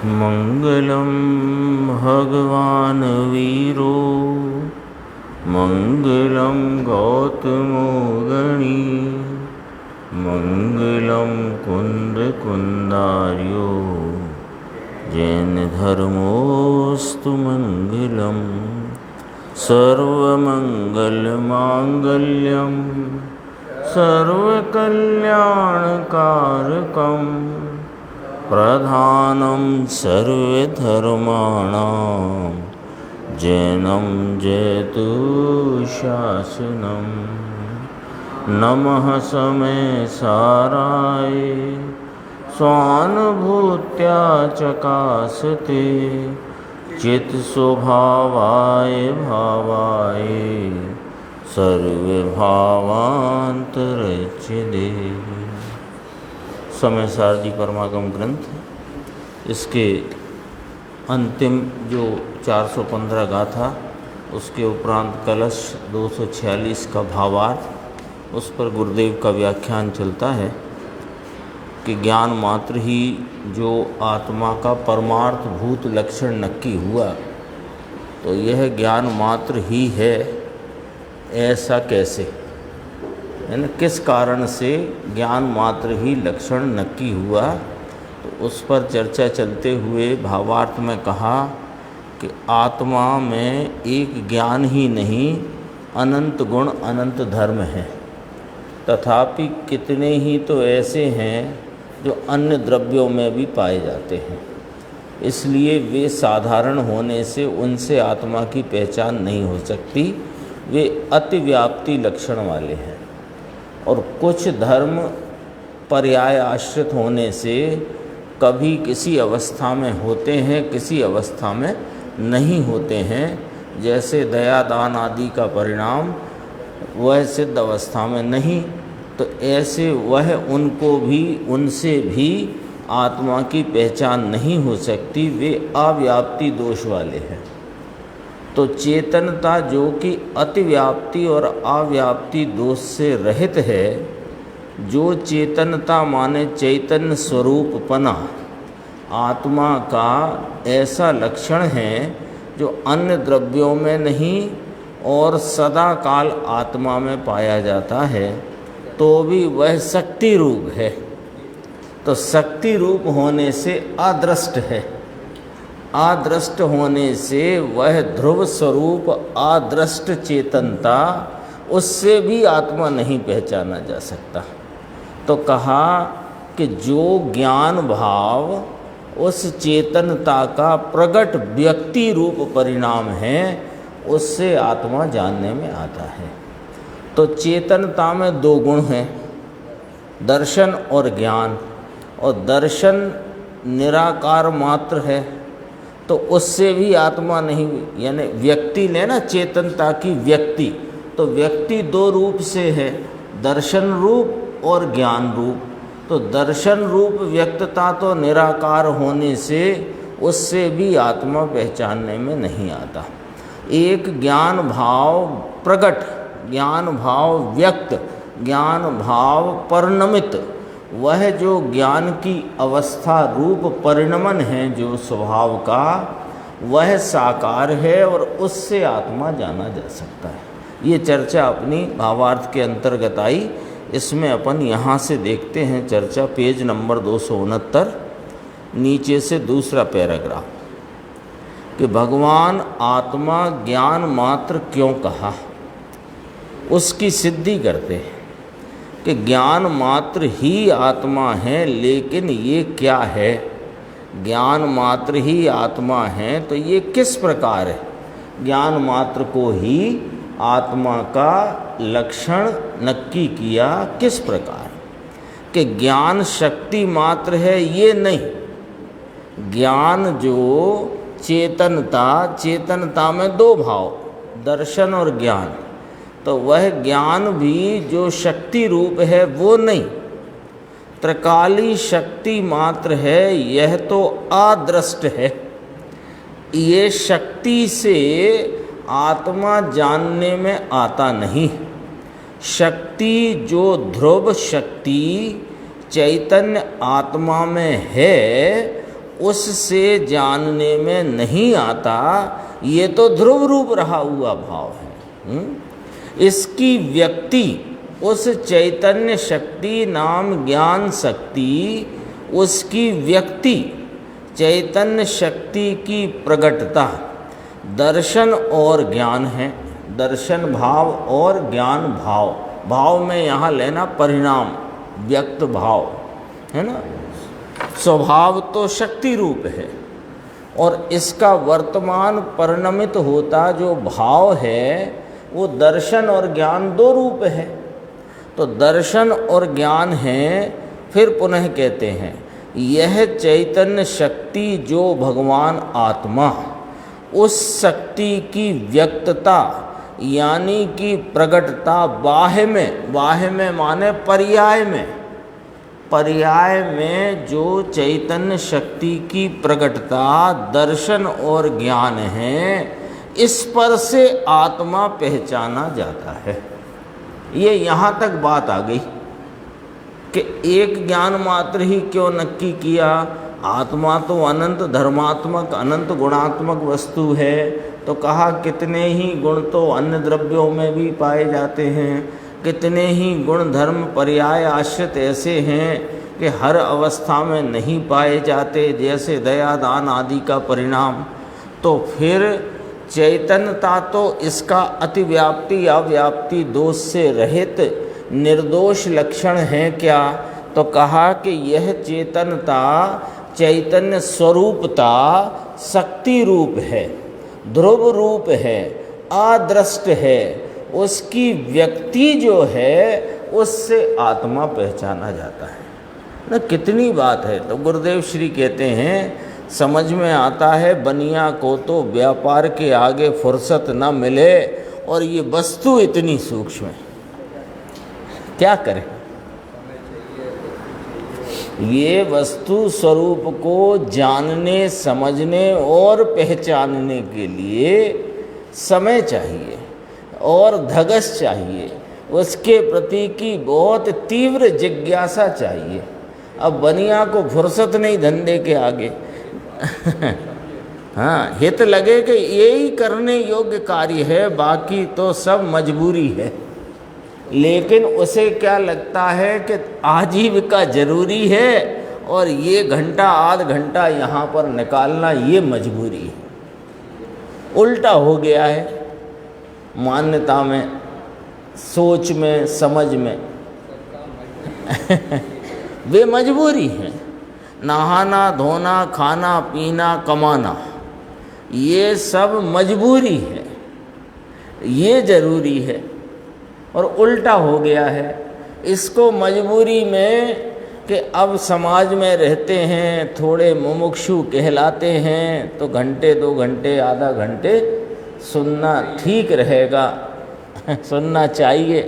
मंगलम भगवान वीरो मंगलम गौतमो गणी मंगलम कुंद कुंदार्यो जैन धर्मोस्तु मंगलम सर्वमंगलमांगल्यम सर्वकल्याणकारकं प्रधानं सर्वधर्माणां जैनं जयतु शासनं। नमः समय साराय स्वानुभूत्या चकासते चित स्वभावाय भावाय सर्वभावांतरच्यते। समय सारजी परमागम ग्रंथ, इसके अंतिम जो 415 गाथा, उसके उपरांत कलश 246 का भावार्थ, उस पर गुरुदेव का व्याख्यान चलता है कि ज्ञान मात्र ही जो आत्मा का परमार्थ भूत लक्षण नक्की हुआ, तो यह ज्ञान मात्र ही है, ऐसा कैसे, यानी किस कारण से ज्ञान मात्र ही लक्षण नक्की हुआ। तो उस पर चर्चा चलते हुए भावार्थ में कहा कि आत्मा में एक ज्ञान ही नहीं, अनंत गुण अनंत धर्म हैं। तथापि कितने ही तो ऐसे हैं जो अन्य द्रव्यों में भी पाए जाते हैं, इसलिए वे साधारण होने से उनसे आत्मा की पहचान नहीं हो सकती। वे अतिव्याप्ति लक्षण वाले हैं। और कुछ धर्म पर्याय आश्रित होने से कभी किसी अवस्था में होते हैं, किसी अवस्था में नहीं होते हैं। जैसे दया दान आदि का परिणाम वह सिद्ध अवस्था में नहीं, तो ऐसे वह उनको भी, उनसे भी आत्मा की पहचान नहीं हो सकती। वे अव्याप्ति दोष वाले हैं। तो चेतनता जो कि अतिव्याप्ति और अव्याप्ति दोष से रहित है, जो चेतनता माने चैतन्य स्वरूपपना आत्मा का ऐसा लक्षण है जो अन्य द्रव्यों में नहीं और सदा काल आत्मा में पाया जाता है, तो भी वह शक्ति रूप है। तो शक्ति रूप होने से अदृष्ट है, अदृष्ट होने से वह ध्रुव स्वरूप अदृष्ट चेतनता, उससे भी आत्मा नहीं पहचाना जा सकता। तो कहा कि जो ज्ञान भाव उस चेतनता का प्रगट व्यक्ति रूप परिणाम है, उससे आत्मा जानने में आता है। तो चेतनता में दो गुण हैं, दर्शन और ज्ञान। और दर्शन निराकार मात्र है, तो उससे भी आत्मा नहीं, यानी व्यक्ति लेना चेतनता की व्यक्ति, तो व्यक्ति दो रूप से है, दर्शन रूप और ज्ञान रूप। तो दर्शन रूप व्यक्तता तो निराकार होने से उससे भी आत्मा पहचानने में नहीं आता। एक ज्ञान भाव प्रगट, ज्ञान भाव व्यक्त, ज्ञान भाव परिणमित, वह जो ज्ञान की अवस्था रूप परिणमन है जो स्वभाव का, वह साकार है और उससे आत्मा जाना जा सकता है। ये चर्चा अपनी भावार्थ के अंतर्गत आई। इसमें अपन यहाँ से देखते हैं चर्चा, पेज नंबर 269, नीचे से दूसरा पैराग्राफ, कि भगवान आत्मा ज्ञान मात्र क्यों कहा। उसकी सिद्धि करते हैं कि ज्ञान मात्र ही आत्मा है, लेकिन ये क्या है, ज्ञान मात्र ही आत्मा है, तो ये किस प्रकार है। ज्ञान मात्र को ही आत्मा का लक्षण नक्की किया, किस प्रकार कि ज्ञान शक्ति मात्र है, ये नहीं। ज्ञान जो चेतनता, चेतनता में दो भाव, दर्शन और ज्ञान, तो वह ज्ञान भी जो शक्ति रूप है वो नहीं, त्रिकाली शक्ति मात्र है। यह तो अदृष्ट है। ये शक्ति से आत्मा जानने में आता नहीं। शक्ति जो ध्रुव शक्ति चैतन्य आत्मा में है, उससे जानने में नहीं आता, ये तो ध्रुव रूप रहा हुआ भाव है। इसकी व्यक्ति उस चैतन्य शक्ति नाम ज्ञान शक्ति, उसकी व्यक्ति चैतन्य शक्ति की प्रगटता दर्शन और ज्ञान है। दर्शन भाव और ज्ञान भाव, भाव में यहाँ लेना परिणाम, व्यक्त भाव है ना। स्वभाव तो शक्ति रूप है और इसका वर्तमान परिणमित होता जो भाव है वो दर्शन और ज्ञान दो रूप है। तो दर्शन और ज्ञान है, फिर पुनः कहते हैं यह चैतन्य शक्ति जो भगवान आत्मा, उस शक्ति की व्यक्तता यानी कि प्रगटता बाह्य में माने पर्याय में, पर्याय में जो चैतन्य शक्ति की प्रगटता दर्शन और ज्ञान है, इस पर से आत्मा पहचाना जाता है। ये यहाँ तक बात आ गई कि एक ज्ञान मात्र ही क्यों नक्की किया, आत्मा तो अनंत धर्मात्मक अनंत गुणात्मक वस्तु है। तो कहा कितने ही गुण तो अन्य द्रव्यों में भी पाए जाते हैं, कितने ही गुण धर्म पर्याय आश्रित ऐसे हैं कि हर अवस्था में नहीं पाए जाते, जैसे दया दान आदि का परिणाम। तो फिर चैतन्यता तो इसका अतिव्याप्ति अव्याप्ति दोष से रहित निर्दोष लक्षण है क्या? तो कहा कि यह चेतनता चैतन्य स्वरूपता शक्ति रूप है, ध्रुव रूप है, अदृष्ट है। उसकी व्यक्ति जो है उससे आत्मा पहचाना जाता है ना। कितनी बात है। तो गुरुदेव श्री कहते हैं समझ में आता है बनिया को तो व्यापार के आगे फुर्सत न मिले, और ये वस्तु इतनी सूक्ष्म है, क्या करें। ये वस्तु स्वरूप को जानने समझने और पहचानने के लिए समय चाहिए और धगस चाहिए, उसके प्रति की बहुत तीव्र जिज्ञासा चाहिए। अब बनिया को फुर्सत नहीं धंधे के आगे हाँ, हित लगे कि यही करने योग्य कार्य है, बाकी तो सब मजबूरी है। लेकिन उसे क्या लगता है कि आजीविका जरूरी है और ये घंटा आध घंटा यहाँ पर निकालना ये मजबूरी है। उल्टा हो गया है मान्यता में, सोच में, समझ में वे मजबूरी हैं। नहाना धोना खाना पीना कमाना ये सब मजबूरी है, ये जरूरी है। और उल्टा हो गया है इसको मजबूरी में कि अब समाज में रहते हैं, थोड़े मुमुक्षु कहलाते हैं, तो घंटे 2 घंटे आधा घंटे सुनना ठीक रहेगा सुनना चाहिए,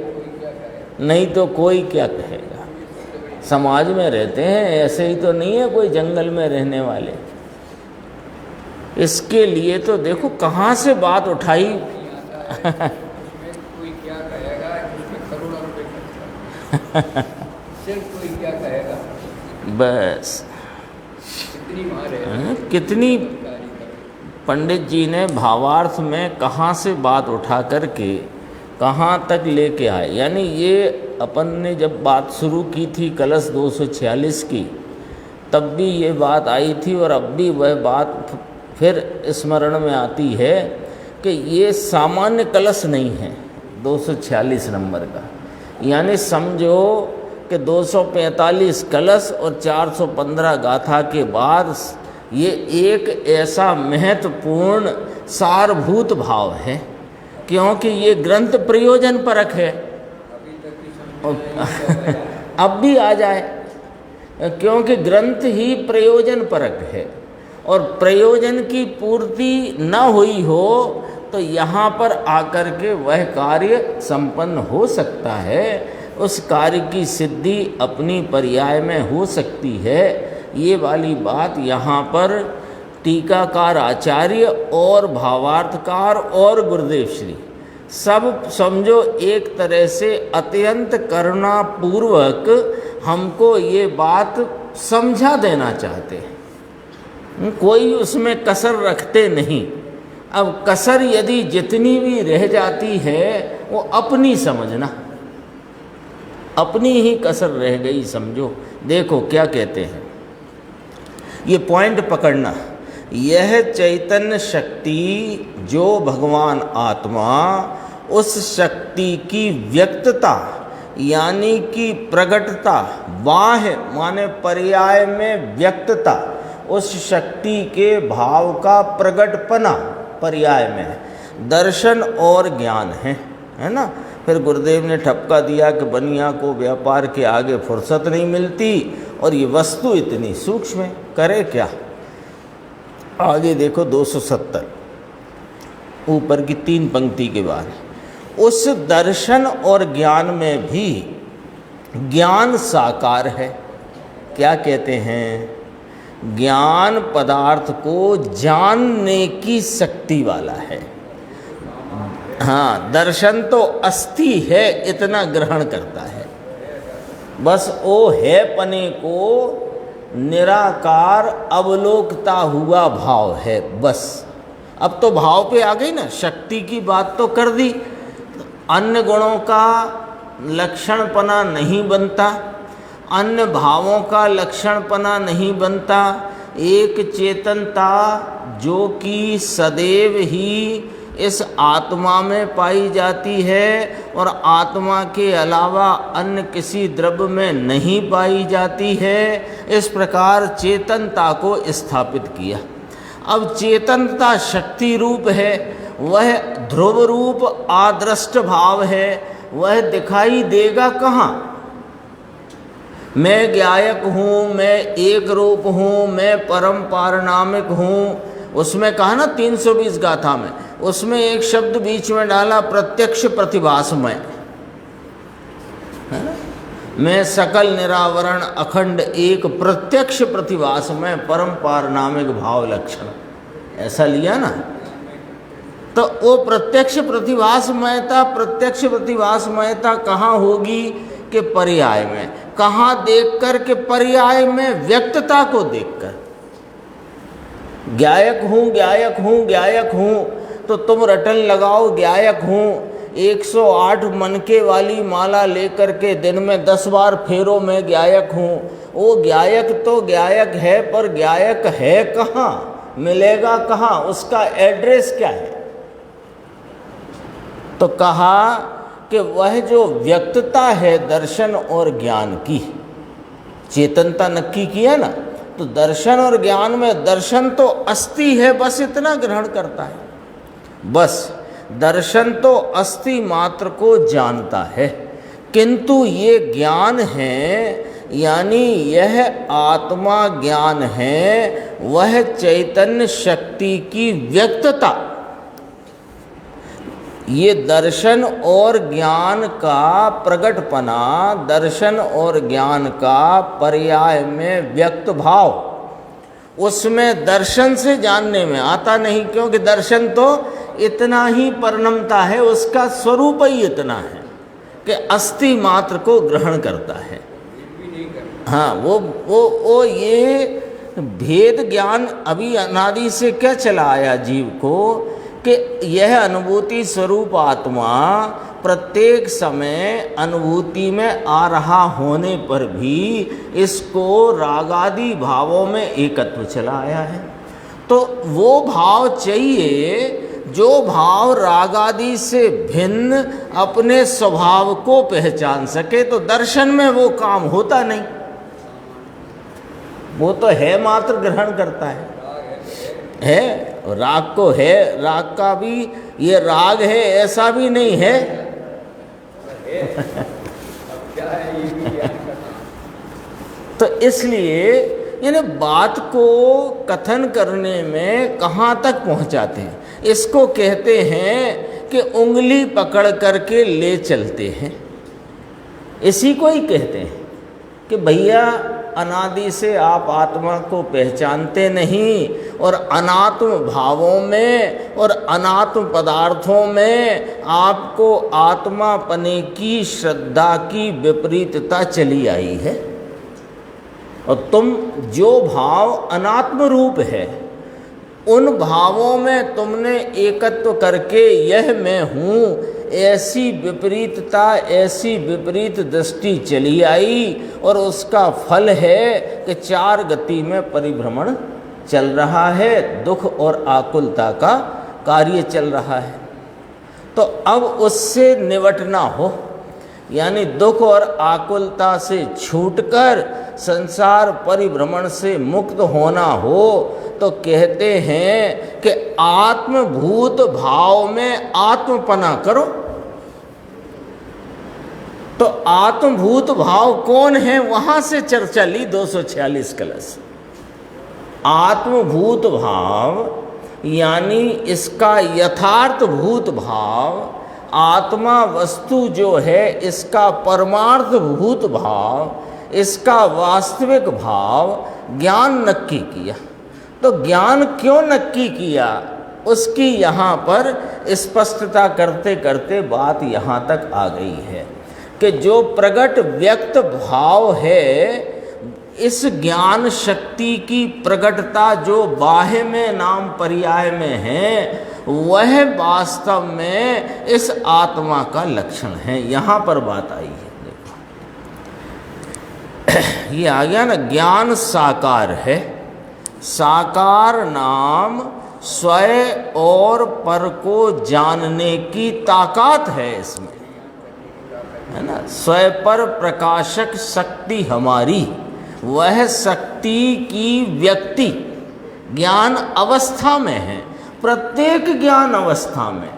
नहीं तो कोई क्या कहेगा। समाज में रहते हैं, ऐसे ही तो नहीं है कोई जंगल में रहने वाले। इसके लिए तो देखो कहाँ से बात उठाई कोई क्या कहेगा, करोड़ों रुपए खर्चा सिर्फ कोई क्या कहेगा, बस कितनी मार है, कितनी पंडित जी ने भावार्थ में कहाँ से बात उठा करके कहाँ तक लेके आए। यानी ये अपन ने जब बात शुरू की थी कलश 246 की, तब भी ये बात आई थी और अब भी वह बात फिर स्मरण में आती है कि ये सामान्य कलश नहीं है 246 नंबर का। यानी समझो कि 245 कलश और 415 गाथा के बाद ये एक ऐसा महत्वपूर्ण सारभूत भाव है, क्योंकि ये ग्रंथ प्रयोजन परक है। अब भी आ जाए, क्योंकि ग्रंथ ही प्रयोजन परक है, और प्रयोजन की पूर्ति न हुई हो तो यहाँ पर आकर के वह कार्य संपन्न हो सकता है, उस कार्य की सिद्धि अपनी पर्याय में हो सकती है। ये वाली बात यहाँ पर टीकाकार आचार्य और भावार्थकार और गुरुदेव श्री सब समझो एक तरह से अत्यंत करुणापूर्वक हमको ये बात समझा देना चाहते हैं। कोई उसमें कसर रखते नहीं। अब कसर यदि जितनी भी रह जाती है वो अपनी समझना, अपनी ही कसर रह गई समझो। देखो क्या कहते हैं, ये पॉइंट पकड़ना। यह चैतन्य शक्ति जो भगवान आत्मा, उस शक्ति की व्यक्तता यानी कि प्रगटता, बाह्य माने पर्याय में व्यक्तता, उस शक्ति के भाव का प्रगटपना पर्याय में दर्शन और ज्ञान है ना। फिर गुरुदेव ने ठपका दिया कि बनिया को व्यापार के आगे फुर्सत नहीं मिलती और ये वस्तु इतनी सूक्ष्म है, करे क्या। आगे देखो 270 ऊपर की 3 पंक्ति के बाद, उस दर्शन और ज्ञान में भी ज्ञान साकार है। क्या कहते हैं, ज्ञान पदार्थ को जानने की शक्ति वाला है। हाँ, दर्शन तो अस्थि है इतना ग्रहण करता है, बस वो है पने को निराकार अवलोकता हुआ भाव है बस। अब तो भाव पे आ गई ना, शक्ति की बात तो कर दी, अन्य गुणों का लक्षणपना नहीं बनता, अन्य भावों का लक्षणपना नहीं बनता। एक चेतनता जो कि सदैव ही इस आत्मा में पाई जाती है और आत्मा के अलावा अन्य किसी द्रव्य में नहीं पाई जाती है, इस प्रकार चेतनता को स्थापित किया। अब चेतनता शक्ति रूप है, वह ध्रुव रूप आदृष्ट भाव है, वह दिखाई देगा कहाँ। मैं ज्ञायक हूँ, मैं एक रूप हूँ, मैं परम पारनामिक हूँ। उसमें कहा ना 320 गाथा में, उसमें एक शब्द बीच में डाला प्रत्यक्ष प्रतिभासमय, मैं सकल निरावरण अखंड एक प्रत्यक्ष प्रतिभासमय परम पारनामिक भाव लक्षण, ऐसा लिया ना। तो वो प्रत्यक्ष प्रतिभासमयता कहाँ होगी कि पर्याय में। कहाँ देखकर के पर्याय में व्यक्तता को देखकर। ज्ञायक हूँ तो तुम रटन लगाओ ज्ञायक हूँ। 108 मनके वाली माला लेकर के दिन में 10 बार फेरो मैं ज्ञायक हूँ। वो ज्ञायक तो ज्ञायक है, पर ज्ञायक है कहाँ, मिलेगा कहाँ, उसका एड्रेस क्या है। तो कहा कि वह जो व्यक्तता है दर्शन और ज्ञान की, चेतनता नक्की किया ना, तो दर्शन और ज्ञान में दर्शन तो अस्थि है बस इतना ग्रहण करता है, बस दर्शन तो अस्थि मात्र को जानता है। किंतु ये ज्ञान है यानी यह आत्मा ज्ञान है, वह चैतन्य शक्ति की व्यक्तता, ये दर्शन और ज्ञान का प्रगटपना, दर्शन और ज्ञान का पर्याय में व्यक्त भाव, उसमें दर्शन से जानने में आता नहीं, क्योंकि दर्शन तो इतना ही परिणमता है, उसका स्वरूप ही इतना है कि अस्थि मात्र को ग्रहण करता है। हाँ, वो ये भेद ज्ञान अभी अनादि से क्या चला आया जीव को कि यह अनुभूति स्वरूप आत्मा प्रत्येक समय अनुभूति में आ रहा होने पर भी इसको रागादि भावों में एकत्व चला आया है। तो वो भाव चाहिए जो भाव रागादि से भिन्न अपने स्वभाव को पहचान सके। तो दर्शन में वो काम होता नहीं, वो तो है मात्र ग्रहण करता है। राग को है, राग का भी ये राग है ऐसा भी नहीं है। तो इसलिए यानी बात को कथन करने में कहाँ तक पहुँचाते हैं, इसको कहते हैं कि उंगली पकड़ करके ले चलते हैं। इसी को ही कहते हैं कि भैया अनादि से आप आत्मा को पहचानते नहीं और अनात्म भावों में और अनात्म पदार्थों में आपको आत्मापने की श्रद्धा की विपरीतता चली आई है। और तुम जो भाव अनात्म रूप है उन भावों में तुमने एकत्व करके यह मैं हूँ, ऐसी विपरीतता, ऐसी विपरीत दृष्टि चली आई और उसका फल है कि 4 गति में परिभ्रमण चल रहा है, दुख और आकुलता का कार्य चल रहा है। तो अब उससे निवटना हो, यानी दुख और आकुलता से छूटकर संसार परिभ्रमण से मुक्त होना हो, तो कहते हैं कि आत्मभूत भाव में आत्मपना करो। तो आत्मभूत भाव कौन है, वहां से चर्चा ली 246 कलश। आत्मभूत भाव यानी इसका यथार्थ भूत भाव, आत्मा वस्तु जो है इसका परमार्थ भूत भाव, इसका वास्तविक भाव ज्ञान नक्की किया। तो ज्ञान क्यों नक्की किया, उसकी यहाँ पर स्पष्टता करते करते बात यहाँ तक आ गई है कि जो प्रगट व्यक्त भाव है, इस ज्ञान शक्ति की प्रगटता जो बाह्य में नाम पर्याय में है, वह वास्तव में इस आत्मा का लक्षण है। यहाँ पर बात आई है, देखो ये आ गया ना, ज्ञान साकार है। साकार नाम स्वयं और पर को जानने की ताकत है इसमें, है ना। स्वयं पर प्रकाशक शक्ति हमारी, वह शक्ति की व्यक्ति ज्ञान अवस्था में है। प्रत्येक ज्ञान अवस्था में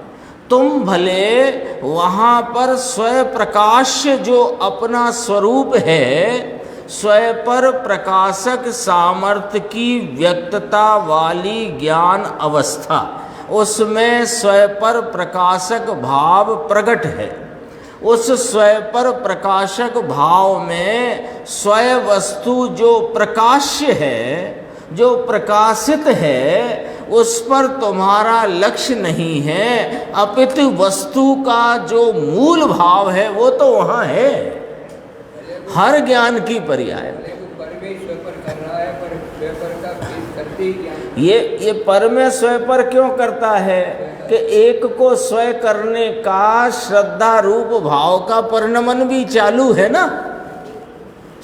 तुम भले वहाँ पर स्वयं प्रकाश जो अपना स्वरूप है, स्वयं पर प्रकाशक सामर्थ्य की व्यक्तता वाली ज्ञान अवस्था, उसमें स्वयं पर प्रकाशक भाव प्रकट है। उस स्वयं पर प्रकाशक भाव में स्वयं वस्तु जो प्रकाश्य है, जो प्रकाशित है, उस पर तुम्हारा लक्ष्य नहीं है, अपितु वस्तु का जो मूल भाव है वो तो वहाँ है, हर ज्ञान की पर्याय। परमेश्वर पर कर रहा है, पर स्वयं का भेद करते ही ज्ञान। ये परमेश्वर पर क्यों करता है कि एक को स्वयं करने का श्रद्धा रूप भाव का परिणमन भी चालू है ना।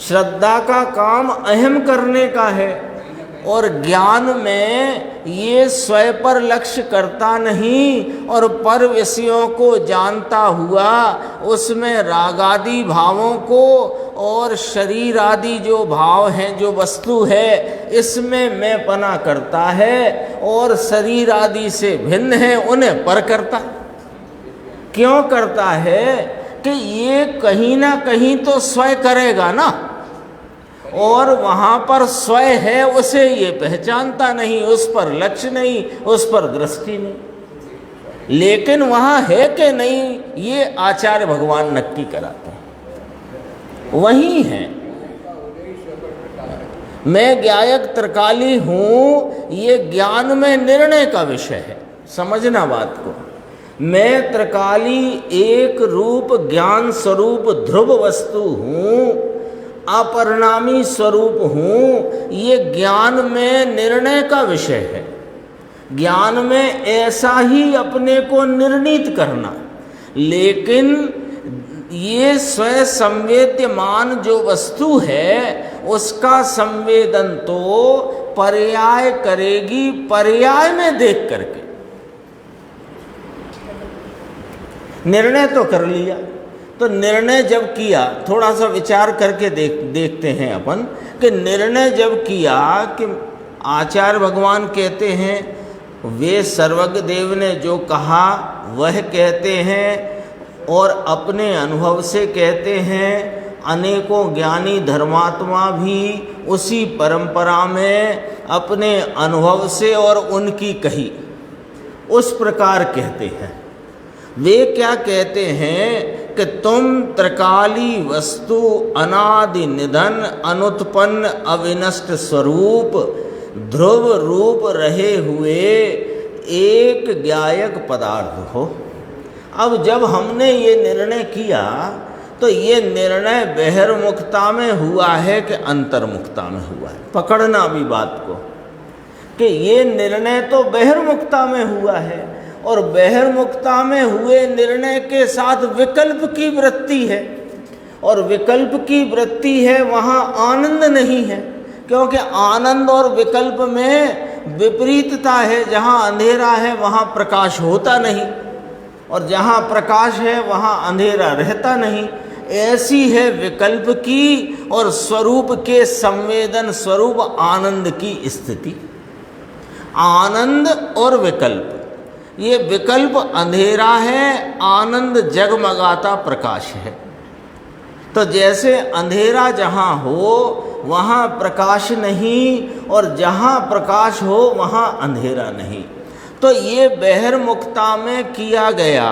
श्रद्धा का काम अहम करने का है, और ज्ञान में ये स्वयं पर लक्ष्य करता नहीं और पर विषयों को जानता हुआ उसमें रागादि भावों को और शरीर आदि जो भाव हैं, जो वस्तु है, इसमें मैं पना करता है और शरीर आदि से भिन्न है उन्हें पर करता। क्यों करता है कि ये कहीं ना कहीं तो स्वयं करेगा ना, और वहाँ पर स्वयं है उसे ये पहचानता नहीं, उस पर लक्ष्य नहीं, उस पर दृष्टि नहीं। लेकिन वहाँ है कि नहीं, ये आचार्य भगवान नक्की कराते हैं, वही है। मैं ज्ञायक त्रिकाली हूँ, ये ज्ञान में निर्णय का विषय है, समझना बात को। मैं त्रिकाली एक रूप ज्ञान स्वरूप ध्रुव वस्तु हूँ, अपरिणामी स्वरूप हूँ, ये ज्ञान में निर्णय का विषय है। ज्ञान में ऐसा ही अपने को निर्णीत करना, लेकिन ये स्वयं संवेद्यमान जो वस्तु है उसका संवेदन तो पर्याय करेगी, पर्याय में देख करके। निर्णय तो कर लिया, तो निर्णय जब किया, थोड़ा सा विचार करके देखते हैं अपन कि निर्णय जब किया कि आचार्य भगवान कहते हैं, वे सर्वज्ञ देव ने जो कहा वह कहते हैं और अपने अनुभव से कहते हैं। अनेकों ज्ञानी धर्मात्मा भी उसी परंपरा में अपने अनुभव से और उनकी कही उस प्रकार कहते हैं। वे क्या कहते हैं कि तुम त्रिकाली वस्तु अनादि निधन अनुत्पन्न अविनष्ट स्वरूप ध्रुव रूप रहे हुए एक ज्ञायक पदार्थ हो। अब जब हमने ये निर्णय किया तो ये निर्णय बहिर्मुखता में हुआ है कि अंतर्मुखता में हुआ है? पकड़ना भी बात को कि ये निर्णय तो बहिर्मुखता में हुआ है, और बहिर्मुखता में हुए निर्णय के साथ विकल्प की वृत्ति है, और विकल्प की वृत्ति है, वहाँ आनंद नहीं है, क्योंकि आनंद और विकल्प में विपरीतता है। जहाँ अंधेरा है वहाँ प्रकाश होता नहीं, और जहाँ प्रकाश है वहाँ अंधेरा रहता नहीं। ऐसी है विकल्प की और स्वरूप के संवेदन स्वरूप आनंद की स्थिति। आनंद और विकल्प, ये विकल्प अंधेरा है, आनंद जगमगाता प्रकाश है। तो जैसे अंधेरा जहाँ हो वहाँ प्रकाश नहीं, और जहाँ प्रकाश हो वहाँ अंधेरा नहीं। तो ये बहिर्मुखता में किया गया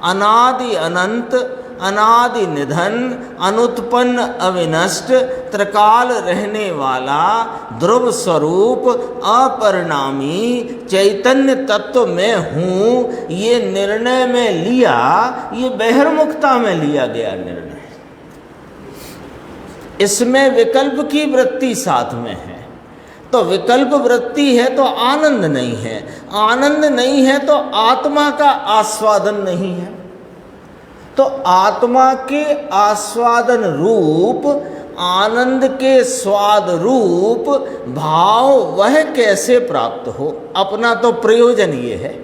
अनादि अनंत, अनादि निधन, अनुत्पन्न अविनष्ट, त्रिकाल रहने वाला ध्रुव स्वरूप अपरिणामी चैतन्य तत्व में हूँ, ये निर्णय में लिया, ये बहिर्मुखता में लिया गया निर्णय। इसमें विकल्प की वृत्ति साथ में है। तो विकल्प वृत्ति है तो आनंद नहीं है, आनंद नहीं है तो आत्मा का आस्वादन नहीं है। तो आत्मा के आस्वादन रूप, आनंद के स्वाद रूप भाव वह कैसे प्राप्त हो? अपना तो प्रयोजन ये है।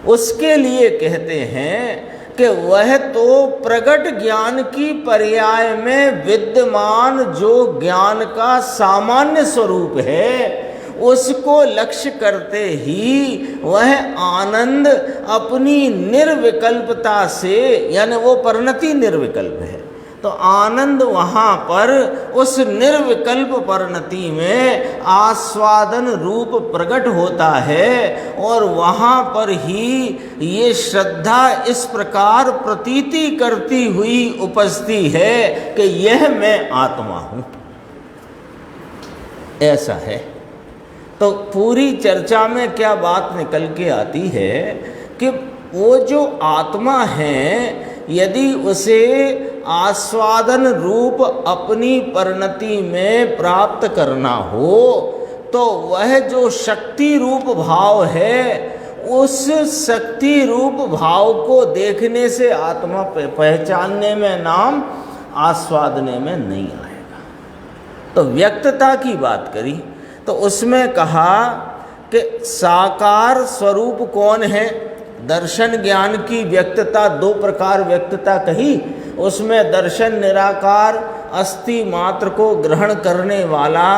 उसके लिए कहते हैं कि वह तो प्रगट ज्ञान की पर्याय में विद्यमान जो ज्ञान का सामान्य स्वरूप है, उसको लक्ष्य करते ही वह आनंद अपनी निर्विकल्पता से, यानी वो परिणति निर्विकल्प है, तो आनंद वहाँ पर उस निर्विकल्प परिणति में आस्वादन रूप प्रकट होता है। और वहाँ पर ही ये श्रद्धा इस प्रकार प्रतीति करती हुई उपस्थिति है कि यह मैं आत्मा हूँ, ऐसा है। तो पूरी चर्चा में क्या बात निकल के आती है कि वो जो आत्मा है, यदि उसे आस्वादन रूप अपनी परिणति में प्राप्त करना हो, तो वह जो शक्ति रूप भाव है, उस शक्ति रूप भाव को देखने से आत्मा पहचानने में नाम, आस्वादने में नहीं आएगा। तो व्यक्तता की बात करी तो उसमें कहा कि साकार स्वरूप कौन है? दर्शन ज्ञान की व्यक्तता, दो प्रकार व्यक्तता कही, उसमें दर्शन निराकार अस्थि मात्र को ग्रहण करने वाला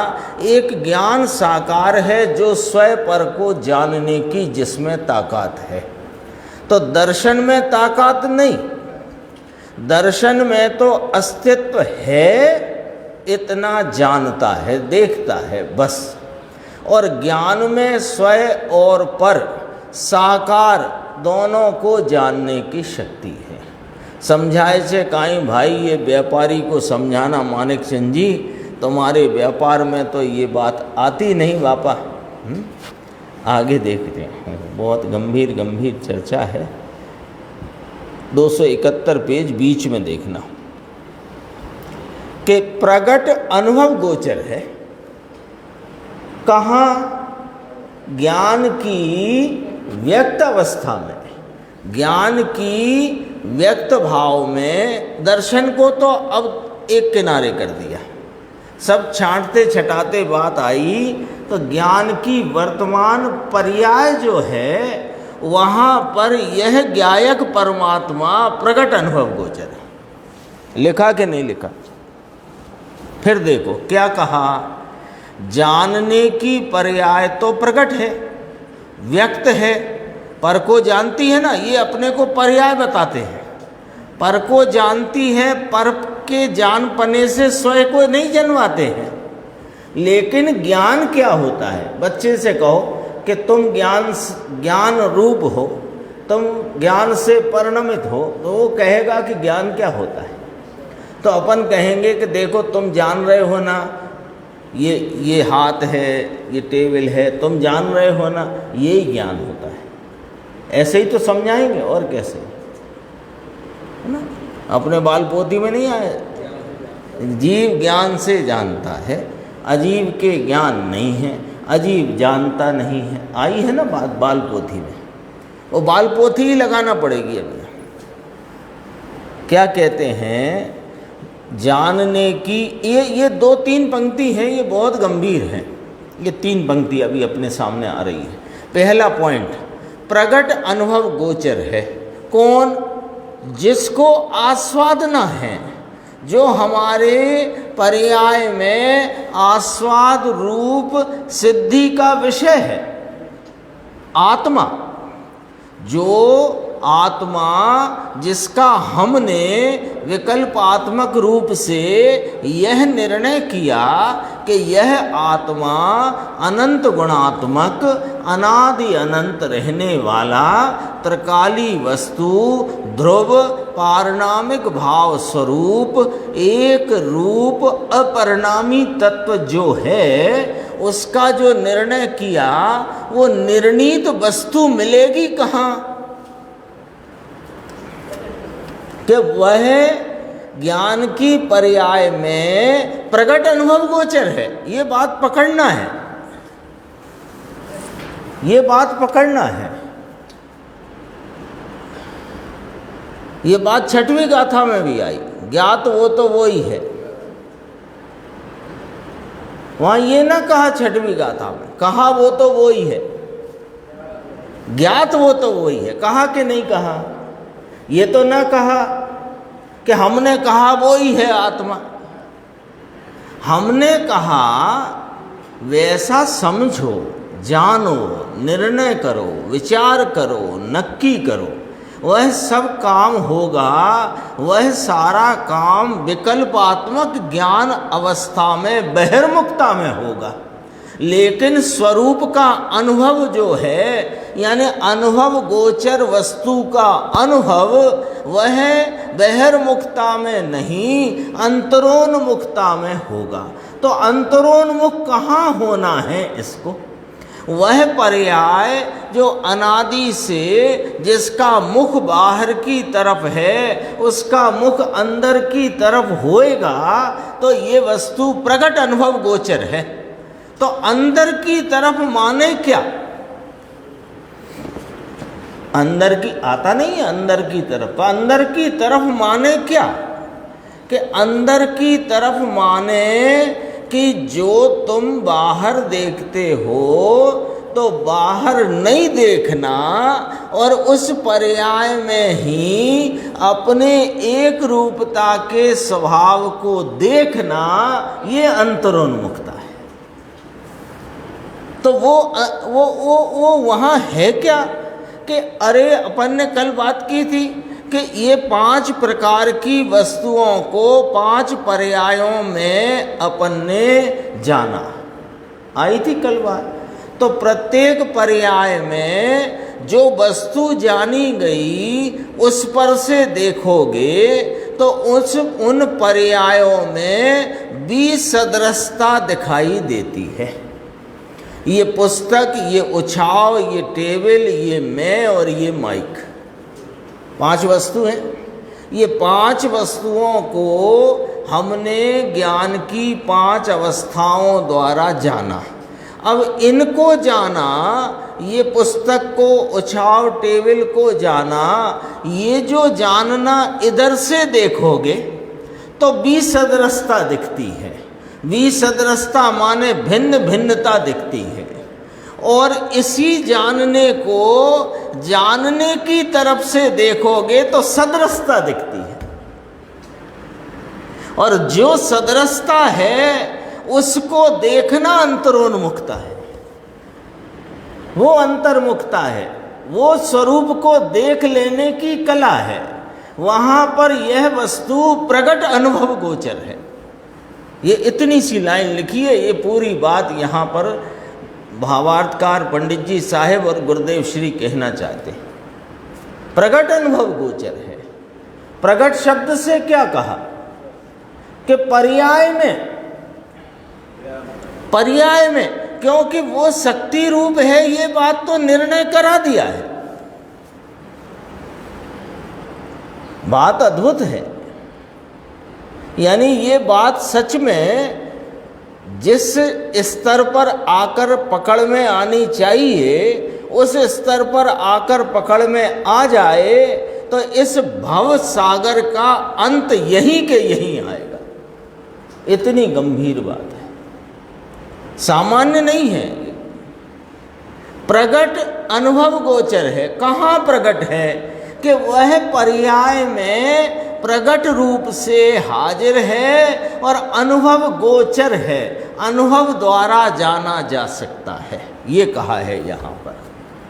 एक ज्ञान साकार है, जो स्वयं पर को जानने की जिसमें ताकत है। तो दर्शन में ताकत नहीं, दर्शन में तो अस्तित्व है, इतना जानता है, देखता है बस। और ज्ञान में स्वयं और पर साकार दोनों को जानने की शक्ति है। समझाए से काई भाई, ये व्यापारी को समझाना मानिक चंद जी, तुम्हारे व्यापार में तो ये बात आती नहीं बापा। आगे देखते हैं, बहुत गंभीर गंभीर चर्चा है। 271 पेज बीच में देखना कि प्रगट अनुभव गोचर है। कहाँ? ज्ञान की व्यक्त अवस्था में, ज्ञान की व्यक्त भाव में। दर्शन को तो अब एक किनारे कर दिया, सब छांटते छटाते बात आई, तो ज्ञान की वर्तमान पर्याय जो है वहाँ पर यह ज्ञायक परमात्मा प्रगट अनुभव गोचर है। लिखा कि नहीं लिखा? फिर देखो क्या कहा, जानने की पर्याय तो प्रकट है, व्यक्त है, पर को जानती है ना, ये अपने को पर्याय बताते हैं। पर को जानती है, पर के जान पने से स्वयं को नहीं जन्माते हैं। लेकिन ज्ञान क्या होता है? बच्चे से कहो कि तुम ज्ञान रूप हो, तुम ज्ञान से परिणमित हो, तो वो कहेगा कि ज्ञान क्या होता है। तो अपन कहेंगे कि देखो तुम जान रहे हो ना, ये हाथ है, ये टेबल है, तुम जान रहे हो ना, ये ज्ञान होता है। ऐसे ही तो समझाएंगे, और कैसे, है ना? अपने बाल पोथी में नहीं आया, जीव ज्ञान से जानता है, अजीव के ज्ञान नहीं है, अजीब जानता नहीं है। आई है ना बात बाल पोथी में, वो बाल पोथी ही लगाना पड़ेगी अभी। क्या कहते हैं, जानने की ये 2-3 पंक्ति है, ये बहुत गंभीर है। ये 3 पंक्ति अभी अपने सामने आ रही है। पहला पॉइंट, प्रगट अनुभव गोचर है। कौन? जिसको आस्वादना है, जो हमारे पर्याय में आस्वाद रूप सिद्धि का विषय है। आत्मा, जो आत्मा जिसका हमने विकल्पात्मक रूप से यह निर्णय किया कि यह आत्मा अनंत गुणात्मक, अनादि अनंत रहने वाला, त्रिकाली वस्तु, ध्रुव, पारणामिक भाव स्वरूप, एक रूप, अपरिणामी तत्व जो है, उसका जो निर्णय किया, वो निर्णीत वस्तु मिलेगी कहाँ? कि वह ज्ञान की पर्याय में प्रगट अनुभव गोचर है। ये बात पकड़ना है, ये बात पकड़ना है। ये बात 6वीं गाथा में भी आई, ज्ञात वो तो वो ही है। वहां ये ना कहा 6वीं गाथा में, कहा वो तो वो ही है, ज्ञात वो तो वो ही है। कहा कि नहीं कहा? ये तो ना कहा कि हमने कहा वो ही है आत्मा। हमने कहा वैसा समझो, जानो, निर्णय करो, विचार करो, नक्की करो। वह सब काम होगा, वह सारा काम विकल्पात्मक ज्ञान अवस्था में, बहिर्मुखता में होगा। लेकिन स्वरूप का अनुभव जो है, यानी अनुभव गोचर वस्तु का अनुभव, वह बहिर्मुखता में नहीं, अंतरोन्मुखता में होगा। तो अंतरोन्मुख कहाँ होना है इसको? वह पर्याय जो अनादि से, जिसका मुख बाहर की तरफ है, उसका मुख अंदर की तरफ होएगा, तो ये वस्तु प्रगट अनुभव गोचर है। तो अंदर की तरफ माने क्या? अंदर की आता नहीं है, अंदर की तरफ। अंदर की तरफ माने क्या? कि अंदर की तरफ माने कि जो तुम बाहर देखते हो, तो बाहर नहीं देखना, और उस पर्याय में ही अपने एक रूपता के स्वभाव को देखना, ये अंतरोन्मुखता है। तो वो वहाँ है क्या? कि अरे अपन ने कल बात की थी कि ये 5 प्रकार की वस्तुओं को 5 पर्यायों में अपन ने जाना, आई थी कल बात। तो प्रत्येक पर्याय में जो वस्तु जानी गई, उस पर से देखोगे तो उन पर्यायों में विसदृशता दिखाई देती है। ये पुस्तक, ये उछाव, ये टेबल, ये मैं और ये माइक, 5 वस्तु हैं। ये 5 वस्तुओं को हमने ज्ञान की 5 अवस्थाओं द्वारा जाना। अब इनको जाना, ये पुस्तक को, उछाव, टेबल को जाना, ये जो जानना इधर से देखोगे तो विसदृशता दिखती है। विसदृशता माने भिन्न भिन्नता दिखती है। और इसी जानने को जानने की तरफ से देखोगे तो सदृशता दिखती है। और जो सदृशता है उसको देखना अंतरोन्मुखता है, वो अंतर्मुखता है, वो स्वरूप को देख लेने की कला है। वहाँ पर यह वस्तु प्रगट अनुभव गोचर है। ये इतनी सी लाइन लिखी है, ये पूरी बात यहाँ पर भावार्थकार पंडित जी साहेब और गुरुदेव श्री कहना चाहते हैं। प्रगट अनुभव गोचर है। प्रगट शब्द से क्या कहा? कि पर्याय में, क्योंकि वो शक्ति रूप है, ये बात तो निर्णय करा दिया है। बात अद्भुत है। यानी ये बात सच में जिस स्तर पर आकर पकड़ में आनी चाहिए उस स्तर पर आकर पकड़ में आ जाए तो इस भव सागर का अंत यहीं के यहीं आएगा। इतनी गंभीर बात है, सामान्य नहीं है। प्रगट अनुभव गोचर है। कहाँ प्रगट है कि वह पर्याय में प्रगट रूप से हाजिर है और अनुभव गोचर है, अनुभव द्वारा जाना जा सकता है, ये कहा है यहाँ पर।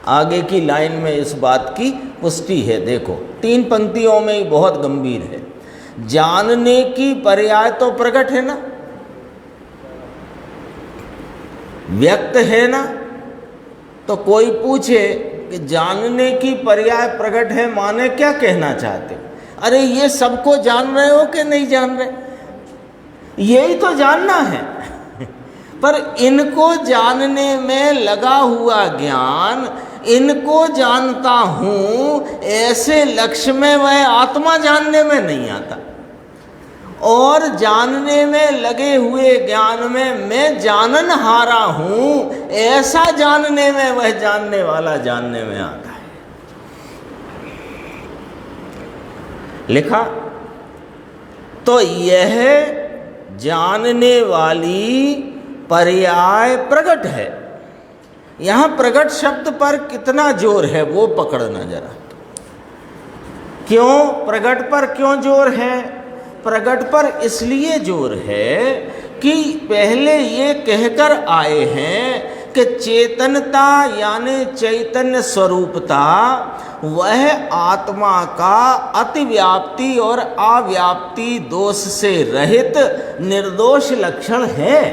आगे की लाइन में इस बात की पुष्टि है। देखो 3 पंक्तियों में ही बहुत गंभीर है। जानने की पर्याय तो प्रगट है ना, व्यक्त है ना। तो कोई पूछे कि जानने की पर्याय प्रगट है माने क्या कहना चाहते हो? अरे ये सबको जान रहे हो कि नहीं जान रहे? यही तो जानना है। पर इनको जानने में लगा हुआ ज्ञान, इनको जानता हूं, ऐसे लक्ष्य में वह आत्मा जानने में नहीं आता। और जानने में लगे हुए ज्ञान में मैं जानन हारा हूं, ऐसा जानने में वह जानने वाला जानने में आता है। लिखा तो यह जानने वाली पर्याय प्रगट है। यहां प्रगट शब्द पर कितना जोर है वो पकड़ना जरा। क्यों प्रगट पर क्यों जोर है? प्रगट पर इसलिए जोर है कि पहले ये कहकर आए हैं कि चेतनता यानी चैतन्य स्वरूपता वह आत्मा का अतिव्याप्ति और अव्याप्ति दोष से रहित निर्दोष लक्षण है,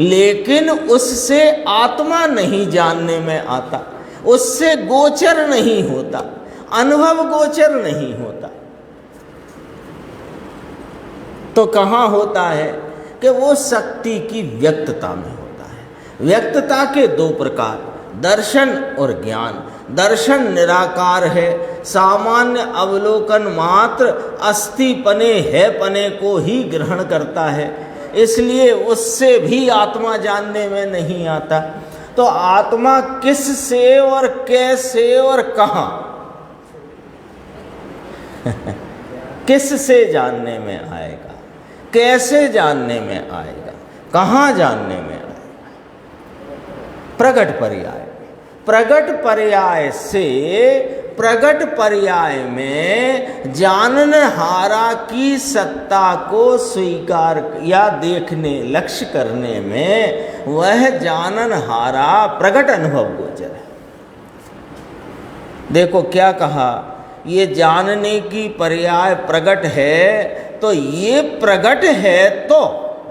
लेकिन उससे आत्मा नहीं जानने में आता, उससे गोचर नहीं होता, अनुभव गोचर नहीं होता। तो कहाँ होता है कि वो शक्ति की व्यक्तता में होता है। व्यक्तता के 2 प्रकार, दर्शन और ज्ञान। दर्शन निराकार है, सामान्य अवलोकन मात्र अस्थि पने है पने को ही ग्रहण करता है, इसलिए उससे भी आत्मा जानने में नहीं आता। तो आत्मा किस से और कैसे और कहाँ किस से जानने में आएगा, कैसे जानने में आएगा, कहाँ जानने में आएगा? प्रगट पर्याय। प्रगट पर्याय से प्रगट पर्याय में जाननहारा की सत्ता को स्वीकार या देखने लक्ष्य करने में वह जाननहारा प्रगट अनुभव गोचर है। देखो क्या कहा, ये जानने की पर्याय प्रगट है, तो ये प्रगट है तो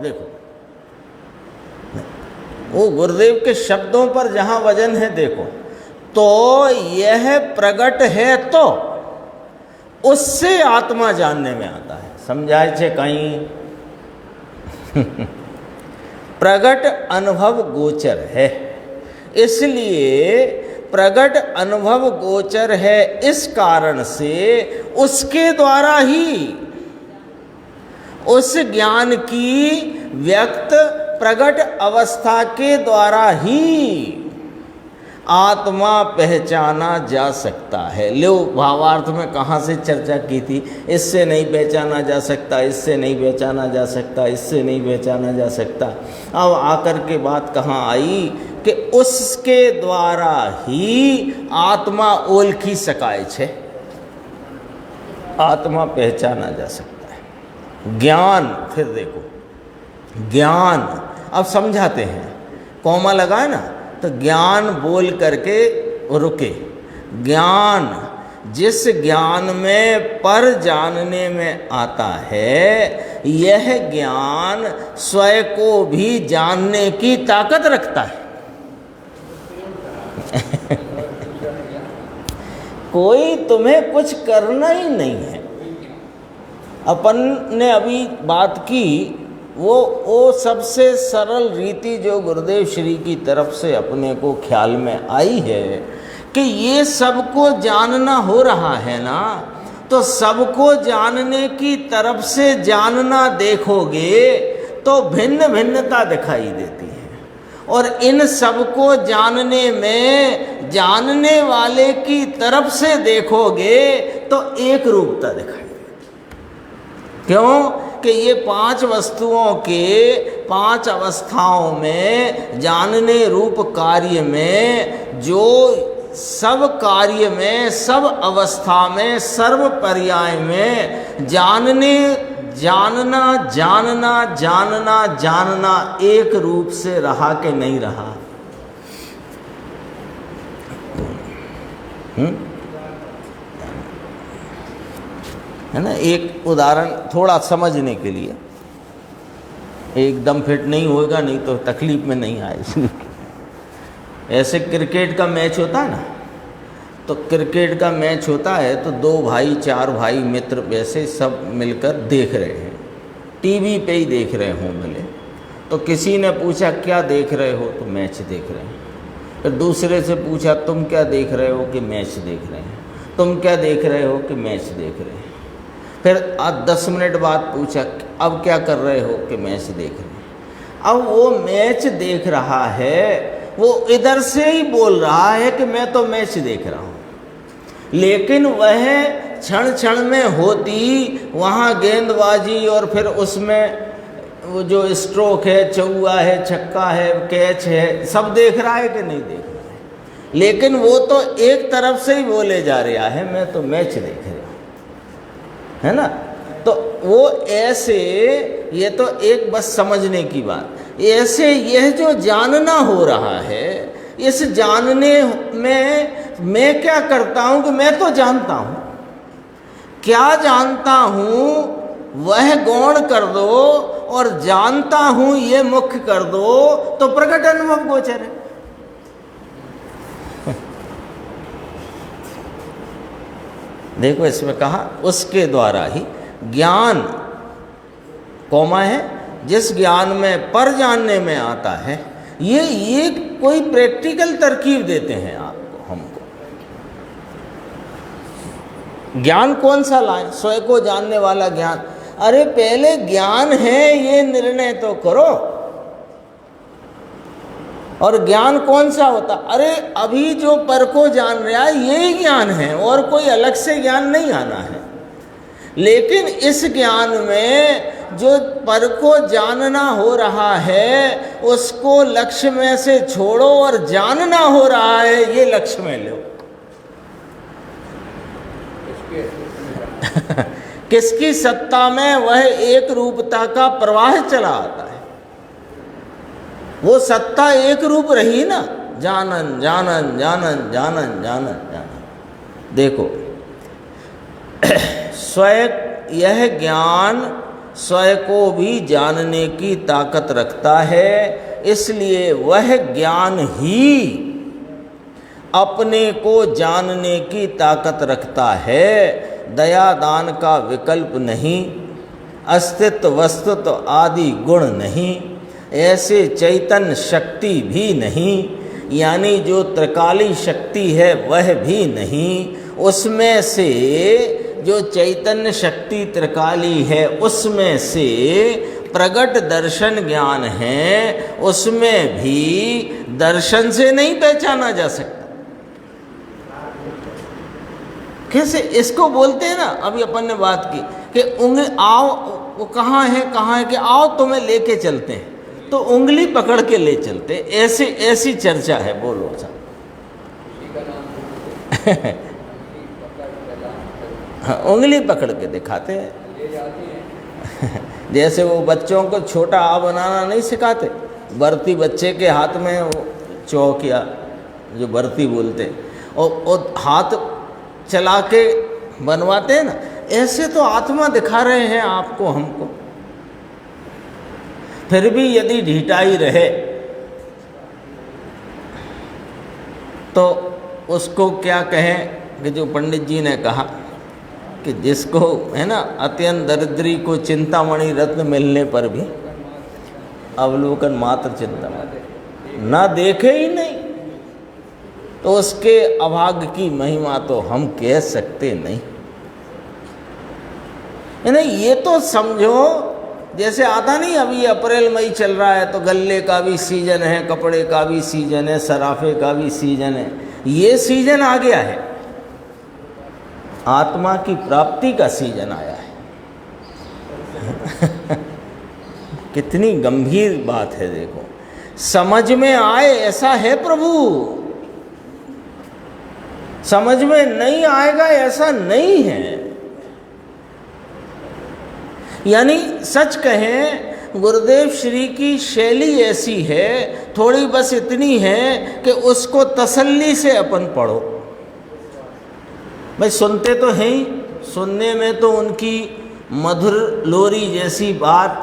देखो वो गुरुदेव के शब्दों पर जहां वजन है देखो, तो यह प्रगट है तो उससे आत्मा जानने में आता है। समझाए छे कहीं? प्रगट अनुभव गोचर है, इसलिए प्रगट अनुभव गोचर है, इस कारण से उसके द्वारा ही उस ज्ञान की व्यक्त प्रगट अवस्था के द्वारा ही आत्मा पहचाना जा सकता है। लो भावार्थ में कहाँ से चर्चा की थी, इससे नहीं पहचाना जा सकता, इससे नहीं पहचाना जा सकता, इससे नहीं पहचाना जा सकता। अब आकर के बात कहाँ आई कि उसके द्वारा ही आत्मा ओळखी शकाय छे, आत्मा पहचाना जा सकता है। ज्ञान, फिर देखो ज्ञान, अब समझाते हैं, कौमा लगाए ना, तो ज्ञान बोल करके रुके। ज्ञान, जिस ज्ञान में पर जानने में आता है, यह ज्ञान स्वयं को भी जानने की ताकत रखता है। कोई तुम्हें कुछ करना ही नहीं है। अपन ने अभी बात की वो सबसे सरल रीति जो गुरुदेव श्री की तरफ से अपने को ख्याल में आई है कि ये सबको जानना हो रहा है ना, तो सबको जानने की तरफ से जानना देखोगे तो भिन्न भिन्नता दिखाई देती है, और इन सबको जानने में जानने वाले की तरफ से देखोगे तो एक रूपता दिखाई देती। क्यों कि ये 5 वस्तुओं के 5 अवस्थाओं में जानने रूप कार्य में, जो सब कार्य में, सब अवस्था में, सर्व पर्याय में जानने, जानना जानना जानना जानना एक रूप से रहा कि नहीं रहा? है ना। एक उदाहरण थोड़ा समझने के लिए, एकदम फिट नहीं होगा, नहीं तो तकलीफ में नहीं आए। ऐसे क्रिकेट का मैच होता है ना, तो क्रिकेट का मैच होता है तो 2 भाई 4 भाई मित्र वैसे सब मिलकर देख रहे हैं, टीवी पे ही देख रहे हों मिले। तो किसी ने पूछा क्या देख रहे हो? तो मैच देख रहे हैं। फिर दूसरे से पूछा तुम क्या देख रहे हो? कि मैच देख रहे हैं। तुम क्या देख रहे हो? कि मैच देख रहे हैं। फिर 10 मिनट बाद पूछा अब क्या कर रहे हो? कि मैच देख रहे हैं। अब वो मैच देख रहा है, वो इधर से ही बोल रहा है कि मैं तो मैच देख रहा हूँ, लेकिन वह क्षण क्षण में होती वहाँ गेंदबाजी और फिर उसमें वो जो स्ट्रोक है, चौका है, छक्का है, कैच है, सब देख रहा है कि नहीं देख रहा है। लेकिन वो तो एक तरफ से ही बोले जा रहा है मैं तो मैच देख रहा हूँ, है ना। तो वो ऐसे, ये तो एक बस समझने की बात, ऐसे यह जो जानना हो रहा है, इस जानने में मैं क्या करता हूँ कि मैं तो जानता हूँ, क्या जानता हूँ वह गौण कर दो और जानता हूँ ये मुख्य कर दो तो प्रकट अनुभव गोचर है। देखो इसमें कहा उसके द्वारा ही ज्ञान कौमा है, जिस ज्ञान में पर जानने में आता है। ये कोई प्रैक्टिकल तरकीब देते हैं आपको, हमको। ज्ञान कौन सा लाएं? स्वयं को जानने वाला ज्ञान। अरे पहले ज्ञान है ये निर्णय तो करो। और ज्ञान कौन सा होता? अरे अभी जो पर को जान रहा है यही ज्ञान है, और कोई अलग से ज्ञान नहीं आना है। लेकिन इस ज्ञान में जो पर को जानना हो रहा है उसको लक्ष्य में से छोड़ो और जानना हो रहा है ये लक्ष्य में लो। किसकी सत्ता में वह एक रूपता का प्रवाह चला आता है। वो सत्ता एक रूप रही ना, जानन जानन जानन जानन जानन जानन। देखो स्वयं यह ज्ञान स्वयं को भी जानने की ताकत रखता है, इसलिए वह ज्ञान ही अपने को जानने की ताकत रखता है। दया दान का विकल्प नहीं, अस्तित्व वस्तुत्व आदि गुण नहीं, ऐसे चैतन्य शक्ति भी नहीं, यानी जो त्रिकाली शक्ति है वह भी नहीं। उसमें से जो चैतन्य शक्ति त्रिकाली है उसमें से प्रगट दर्शन ज्ञान है, उसमें भी दर्शन से नहीं पहचाना जा सकता। कैसे इसको बोलते हैं ना, अभी अपन ने बात की कि उंगली आओ, वो कहाँ है कि आओ तुम्हें लेके चलते हैं, तो उंगली पकड़ के ले चलते, ऐसी ऐसी चर्चा है। बोलो सा हाँ, उंगली पकड़ के दिखाते हैं। जैसे वो बच्चों को छोटा आ बनाना नहीं सिखाते, बर्ती बच्चे के हाथ में वो चौक या जो बर्ती बोलते और हाथ चला के बनवाते हैं ना, ऐसे तो आत्मा दिखा रहे हैं आपको हमको। फिर भी यदि ढिठाई रहे तो उसको क्या कहें कि जो पंडित जी ने कहा कि जिसको है ना अत्यंत दरिद्री को चिंतामणि रत्न मिलने पर भी अवलोकन मात्र चिंतामणि ना देखे ही नहीं, तो उसके अभाग्य की महिमा तो हम कह सकते नहीं। नहीं, ये तो समझो जैसे आता नहीं, अभी अप्रैल मई चल रहा है तो गल्ले का भी सीजन है, कपड़े का भी सीजन है, सराफे का भी सीजन है। ये सीजन आ गया है, आत्मा की प्राप्ति का सीजन आया है। कितनी गंभीर बात है, देखो, समझ में आए ऐसा है प्रभु, समझ में नहीं आएगा ऐसा नहीं है। यानी सच कहें, गुरुदेव श्री की शैली ऐसी है, थोड़ी बस इतनी है कि उसको तसल्ली से अपन पढ़ो। भाई सुनते तो हैं ही, सुनने में तो उनकी मधुर लोरी जैसी बात,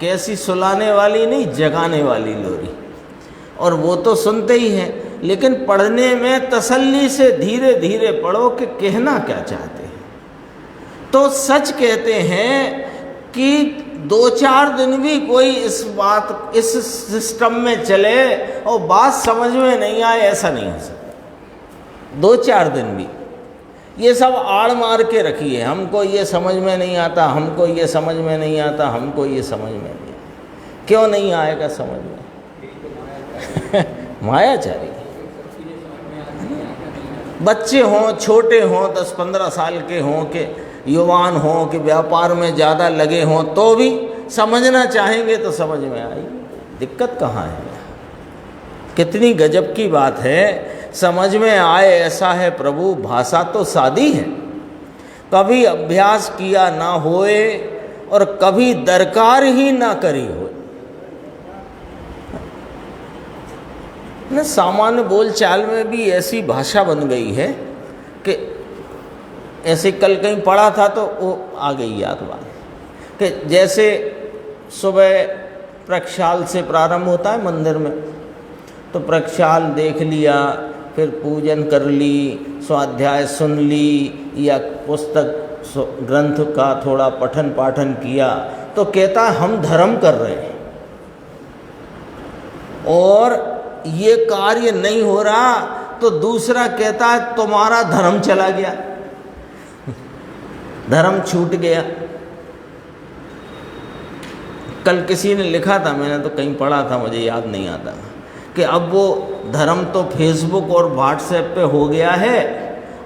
कैसी सुलाने वाली नहीं, जगाने वाली लोरी, और वो तो सुनते ही हैं, लेकिन पढ़ने में तसल्ली से धीरे धीरे पढ़ो कि कहना क्या चाहते हैं। तो सच कहते हैं कि 2-4 दिन भी कोई इस बात, इस सिस्टम में चले और बात समझ में नहीं आए, ऐसा नहीं हो सकता। 2-4 दिन भी ये सब आड़ मार के रखिए, हमको ये समझ में नहीं आता, हमको ये समझ में नहीं आता, हमको ये समझ में नहीं आता। क्यों नहीं आएगा समझ में? मायाचारी बच्चे हों, छोटे हों, 10-15 साल के हों, कि युवान हों, कि व्यापार में ज़्यादा लगे हों, तो भी समझना चाहेंगे तो समझ में आएगी। दिक्कत कहाँ है? कितनी गजब की बात है, समझ में आए ऐसा है प्रभु। भाषा तो सादी है, कभी अभ्यास किया ना होए और कभी दरकार ही ना करी होए। ना सामान्य बोलचाल में भी ऐसी भाषा बन गई है कि ऐसे कल कहीं पढ़ा था तो वो आ गई याद बात, कि जैसे सुबह प्रक्षाल से प्रारंभ होता है मंदिर में, तो प्रक्षाल देख लिया, फिर पूजन कर ली, स्वाध्याय सुन ली, या पुस्तक ग्रंथ का थोड़ा पठन पाठन किया, तो कहता हम धर्म कर रहे हैं, और ये कार्य नहीं हो रहा तो दूसरा कहता है तुम्हारा धर्म चला गया, धर्म छूट गया। कल किसी ने लिखा था, मैंने तो कहीं पढ़ा था, मुझे याद नहीं आता, कि अब वो धर्म तो फेसबुक और व्हाट्सएप पे हो गया है,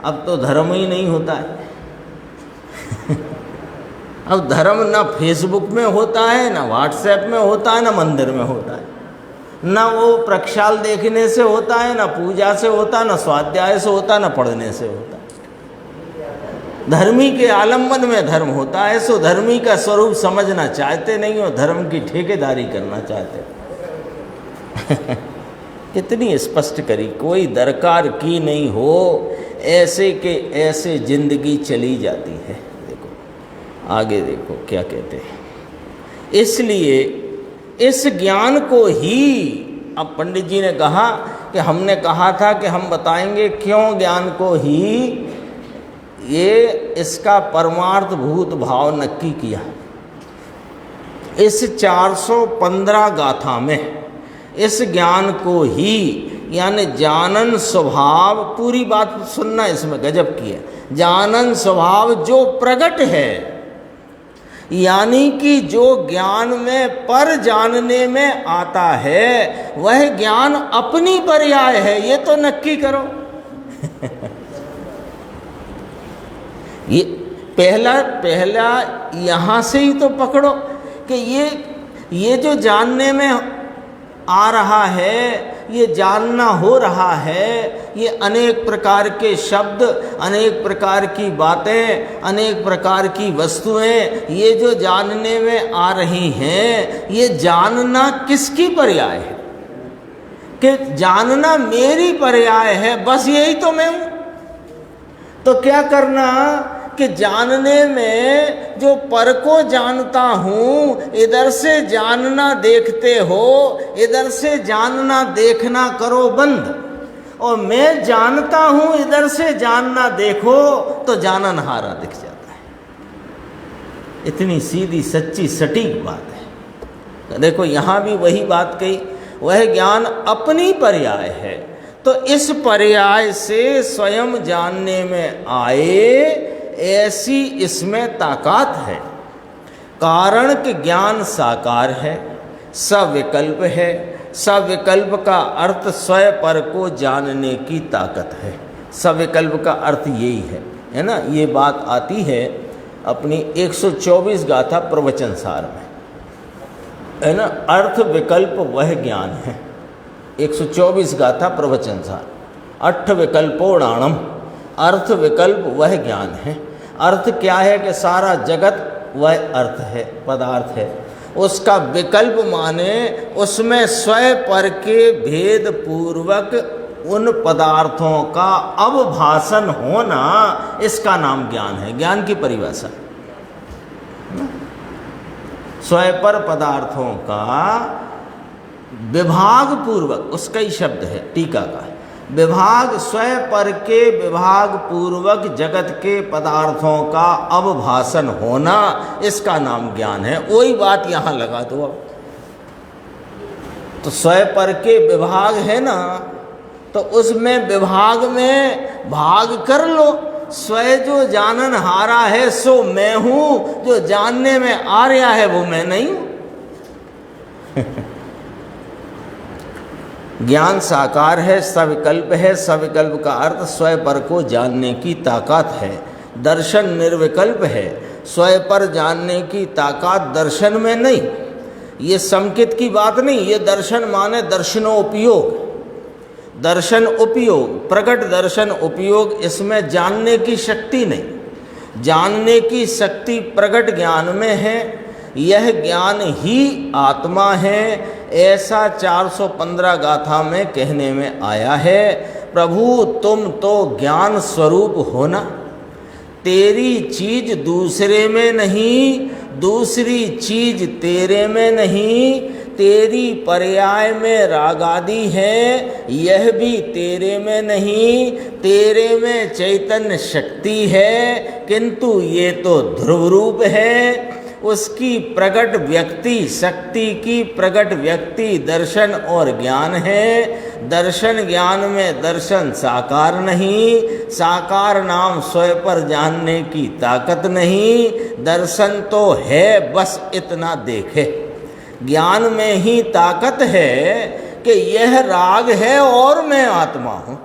अब तो धर्म ही नहीं होता है। अब धर्म ना फेसबुक में होता है, ना व्हाट्सएप में होता है, ना मंदिर में होता है, ना वो प्रक्षाल देखने से होता है, ना पूजा से होता, ना स्वाध्याय से होता, ना पढ़ने से होता। धर्मी के आलम्बन में धर्म होता है, सो धर्मी का स्वरूप समझना चाहते नहीं हो, धर्म की ठेकेदारी करना चाहते। कितनी स्पष्ट करी, कोई दरकार की नहीं हो, ऐसे के ऐसे जिंदगी चली जाती है। देखो आगे देखो क्या कहते हैं। इसलिए इस ज्ञान को ही, अब पंडित जी ने कहा कि हमने कहा था कि हम बताएंगे क्यों ज्ञान को ही ये इसका परमार्थ भूत भाव नक्की किया। इस 415 गाथा में इस ज्ञान को ही, यानी जानन स्वभाव, पूरी बात सुनना, इसमें गजब की है, जानन स्वभाव जो प्रकट है, यानी कि जो ज्ञान में पर जानने में आता है वह ज्ञान अपनी पर्याय है, ये तो नक्की करो। ये पहला यहाँ से ही तो पकड़ो कि ये जो जानने में आ रहा है, ये जानना हो रहा है, ये अनेक प्रकार के शब्द, अनेक प्रकार की बातें, अनेक प्रकार की वस्तुएं, ये जो जानने में आ रही हैं, ये जानना किसकी पर्याय है? कि जानना मेरी पर्याय है, बस यही तो मैं हूँ। तो क्या करना कि जानने में जो पर को जानता हूँ, इधर से जानना देखते हो, इधर से जानना देखना करो बंद, और मैं जानता हूँ इधर से जानना देखो, तो जाननहारा दिख जाता है। इतनी सीधी सच्ची सटीक बात है। देखो यहाँ भी वही बात कही, वह ज्ञान अपनी पर्याय है, तो इस पर्याय से स्वयं जानने में आए, ऐसी इसमें ताकत है। कारण कि ज्ञान साकार है, सविकल्प है। सविकल्प का अर्थ स्वयं पर को जानने की ताकत है। सविकल्प का अर्थ यही है ना। ये बात आती है अपनी 124 गाथा प्रवचन सार में, है ना। अर्थ विकल्प वह ज्ञान है। 124 गाथा प्रवचन सार। अट्ठ विकल्पोड़ाणम, अर्थ विकल्प वह ज्ञान है। अर्थ क्या है कि सारा जगत वह अर्थ है, पदार्थ है। उसका विकल्प माने उसमें स्वयं पर के भेद पूर्वक उन पदार्थों का अवभाषण होना, इसका नाम ज्ञान है। ज्ञान की परिभाषा स्वयं पर पदार्थों का विभाग पूर्वक, उसका ही शब्द है टीका का। विभाग स्वयं पर के विभाग पूर्वक जगत के पदार्थों का अवभाषण होना, इसका नाम ज्ञान है। वही बात यहाँ लगा दो अब। तो स्वयं पर के विभाग है ना, तो उसमें विभाग में भाग कर लो। स्वयं जो जानन हारा है सो मैं हूँ, जो जानने में आ रहा है वो मैं नहीं हूँ। ज्ञान साकार है, सविकल्प है। सविकल्प का अर्थ स्वयं पर को जानने की ताकत है। दर्शन निर्विकल्प है। स्वयं पर जानने की ताकत दर्शन में नहीं। ये संकित की बात नहीं, ये दर्शन माने दर्शनोपयोग, दर्शन उपयोग, प्रकट दर्शन उपयोग। इसमें जानने की शक्ति नहीं। जानने की शक्ति प्रकट ज्ञान में है। यह ज्ञान ही आत्मा है, ऐसा 415 गाथा में कहने में आया है। प्रभु तुम तो ज्ञान स्वरूप हो ना। तेरी चीज दूसरे में नहीं, दूसरी चीज तेरे में नहीं। तेरी पर्याय में राग आदि है, यह भी तेरे में नहीं। तेरे में चैतन्य शक्ति है, किंतु ये तो ध्रुव रूप है। उसकी प्रकट व्यक्ति, शक्ति की प्रकट व्यक्ति दर्शन और ज्ञान है। दर्शन ज्ञान में दर्शन साकार नहीं। साकार नाम स्वयं पर जानने की ताकत नहीं। दर्शन तो है, बस इतना देखे। ज्ञान में ही ताकत है कि यह राग है और मैं आत्मा हूँ।